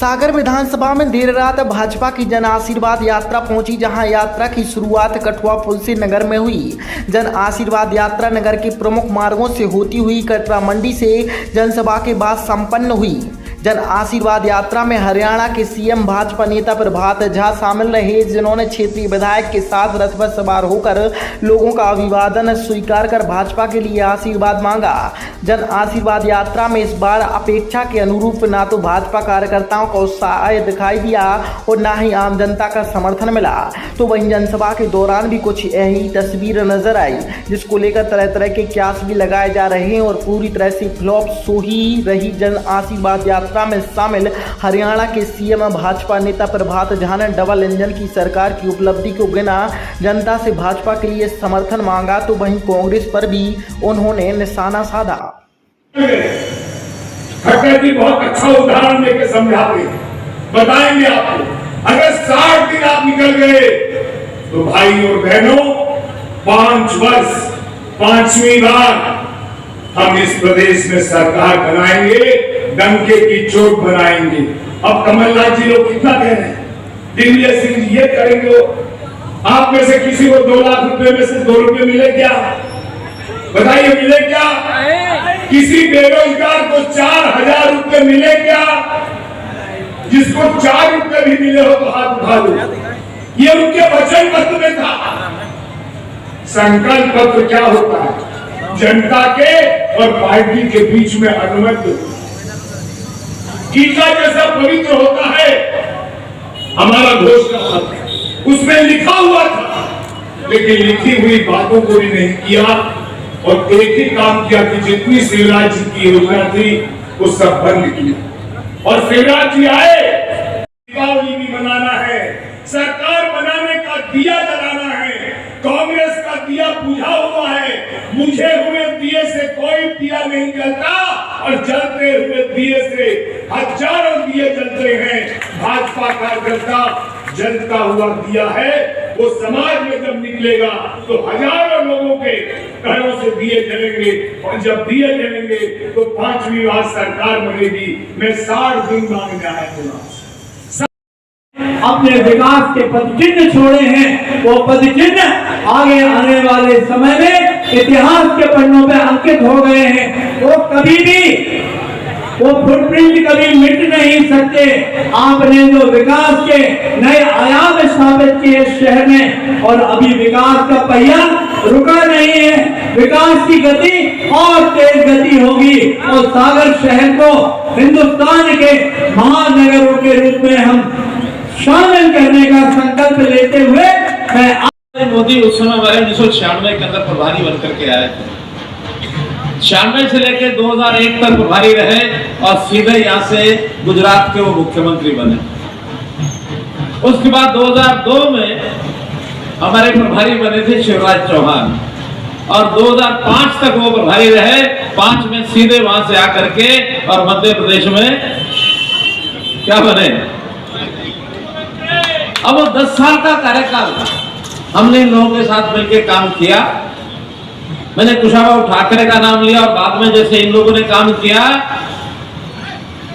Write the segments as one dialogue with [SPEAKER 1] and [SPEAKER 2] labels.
[SPEAKER 1] सागर विधानसभा में देर रात भाजपा की जन आशीर्वाद यात्रा पहुंची, जहां यात्रा की शुरुआत कठुआ पुलसी नगर में हुई। जन आशीर्वाद यात्रा नगर के प्रमुख मार्गों से होती हुई कटरा मंडी से जनसभा के बाद संपन्न हुई। जन आशीर्वाद यात्रा में हरियाणा के सीएम भाजपा नेता प्रभात झा शामिल रहे, जिन्होंने क्षेत्रीय विधायक के साथ रथ पर सवार होकर लोगों का अभिवादन स्वीकार कर भाजपा के लिए आशीर्वाद मांगा। जन आशीर्वाद यात्रा में इस बार अपेक्षा के अनुरूप ना तो भाजपा कार्यकर्ताओं का उत्साह दिखाई दिया और ना ही आम जनता का समर्थन मिला। तो वहीं जनसभा के दौरान भी कुछ यही तस्वीर नजर आई, जिसको लेकर तरह तरह के क्यास भी लगाए जा रहे हैं और पूरी तरह से फ्लॉप सो ही रही। जन आशीर्वाद यात्रा में शामिल हरियाणा के सीएम भाजपा नेता प्रभात झा ने डबल इंजन की सरकार की उपलब्धि को गिना, जनता से भाजपा के लिए समर्थन मांगा। तो वहीं कांग्रेस पर भी उन्होंने निशाना साधा।
[SPEAKER 2] खट्टर जी बहुत अच्छा उदाहरण देके समझाते बताएंगे आपको। अगर 60 दिन आप निकल गए तो भाई और बहनों 5 वर्ष 5वीं बार हम इस प्रदेश में सरकार बनाएंगे, डंके की चोट बनाएंगे। अब कमलनाथ जी लोग कितना कह रहे हैं, दिग्विजय सिंह जी ये करेंगे। आप में से किसी को 2 लाख रुपए में से 2 रुपए मिले क्या? बताइए मिले क्या? किसी बेरोजगार को 4000 रुपए मिले क्या? जिसको 4 रुपए भी मिले हो तो हाथ उठा लो। ये उनके वचन पत्र में था। संकल्प पत्र क्या होता है? जनता के और पार्टी के बीच में अनुबंध गीता जैसा पवित्र होता है हमारा घोषणा पत्र, उसमें लिखा हुआ था, लेकिन लिखी हुई बातों को भी नहीं किया और एक ही काम किया कि जितनी शिवराज जी की योजना थी वो सब बंद किया। और शिवराज जी आए, दीपावली भी मनाना है, सरकार बनाने का दिया जलाना है, कांग्रेस का दिया बुझा हुआ है। बुझे हुए दिए से कोई दिया नहीं जलता और जलते हुए दिए से हजारों दिए जलते हैं। भाजपा का जलता हुआ दिया है, वो समाज में जब निकलेगा तो हजारों लोगों के घरों से दिए जलेंगे और जब दिए जलेंगे तो 5वीं बार सरकार बनेगी। मैं 60 दिन मांगने आया हूं।
[SPEAKER 3] अपने विकास के पदचिन्ह छोड़े हैं, वो पदचिन्ह आगे आने वाले समय में इतिहास के पन्नों पे अंकित हो गए हैं। वो कभी भी वो फुटप्रिंट कभी मिट नहीं सकते। आपने जो विकास के नए आयाम स्थापित किए शहर में, और अभी विकास का पहिया रुका नहीं है। विकास की गति और तेज गति होगी और सागर शहर को हिंदुस्तान के महानगरों के रूप में हम शामिल करने का संकल्प लेते हुए मैं
[SPEAKER 4] मोदी उस समय हमारे 1996 के अंदर प्रभारी बनकर के आए थे। 96 से लेकर 2001 तक प्रभारी रहे और सीधे यहाँ से गुजरात के वो मुख्यमंत्री बने। उसके बाद 2002 में हमारे प्रभारी बने थे शिवराज चौहान और 2005 तक वो प्रभारी रहे। 5 में सीधे वहां से आकर के और मध्य प्रदेश में क्या बने। अब वो 10 साल का कार्यकाल था। हमने इन लोगों के साथ मिलकर काम किया। मैंने कुशाभाऊ ठाकरे का नाम लिया और बाद में जैसे इन लोगों ने काम किया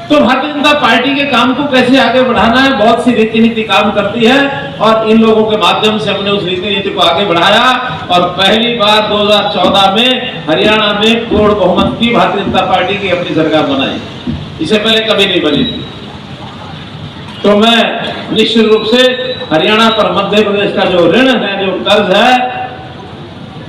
[SPEAKER 4] तो भारतीय जनता पार्टी के काम को कैसे आगे बढ़ाना है, बहुत सी रीति नीति काम करती है और इन लोगों के माध्यम से हमने उस रीति नीति को आगे बढ़ाया और पहली बार 2014 में हरियाणा में पूर्ण बहुमत की भारतीय जनता पार्टी की अपनी सरकार बनाई। इससे पहले कभी नहीं बनी थी। तो मैं निश्चित रूप से हरियाणा पर मध्य प्रदेश का जो ऋण है, जो कर्ज है,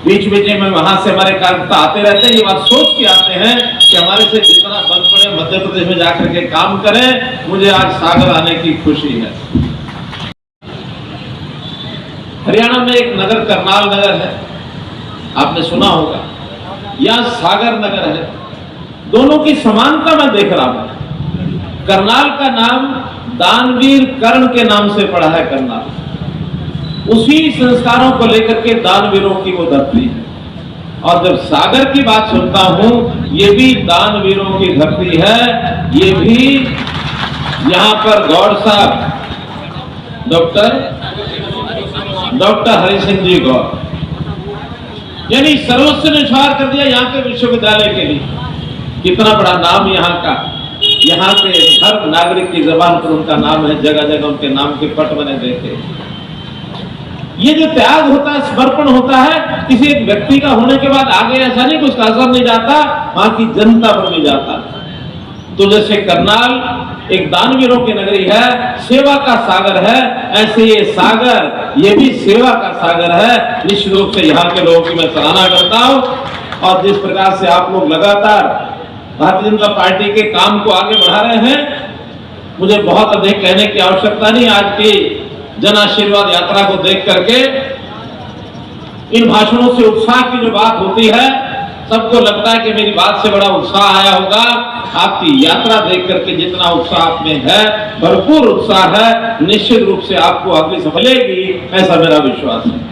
[SPEAKER 4] बीच बीच में वहां से हमारे कार्यकर्ता आते रहते हैं। ये बात सोच के आते हैं कि हमारे से जितना बल पड़े मध्य प्रदेश में जाकर के काम करें। मुझे आज सागर आने की खुशी है। हरियाणा में एक नगर करनाल नगर है, आपने सुना होगा, या सागर नगर है। दोनों की समानता मैं देख रहा हूं। करनाल का नाम दानवीर कर्ण के नाम से पड़ा है। करनाल उसी संस्कारों को लेकर के दानवीरों की वो धरती है। और जब सागर की बात सुनता हूं, ये भी दानवीरों की धरती है। ये भी यहाँ पर गौड़ साहब डॉक्टर हरि सिंह जी गौड़, यानी सर्वस्व न्यौछावर कर दिया यहाँ के विश्वविद्यालय के लिए। कितना बड़ा नाम यहाँ का। यहाँ के हर नागरिक की जबान पर उनका नाम है, जगह जगह उनके नाम के पट बने देखे। ये जो त्याग होता है, समर्पण होता है, किसी एक व्यक्ति का होने के बाद आगे ऐसा नहीं कि उसका असर नहीं जाता, वहां की जनता पर भी जाता। तो जैसे करनाल एक दानवीरों की नगरी है, सेवा का सागर है, ऐसे ये सागर, ये भी सेवा का सागर है। निश्चित रूप से यहाँ के लोगों की मैं सराहना करता हूँ। और जिस प्रकार से आप लोग लगातार भारतीय जनता पार्टी के काम को आगे बढ़ा रहे हैं, मुझे बहुत अधिक कहने की आवश्यकता नहीं। आज की जन आशीर्वाद यात्रा को देख करके इन भाषणों से उत्साह की जो बात होती है, सबको लगता है कि मेरी बात से बड़ा उत्साह आया होगा। आपकी यात्रा देख करके जितना उत्साह आप में है, भरपूर उत्साह है, निश्चित रूप से आपको अगली सफल मिलेगी, ऐसा मेरा विश्वास है।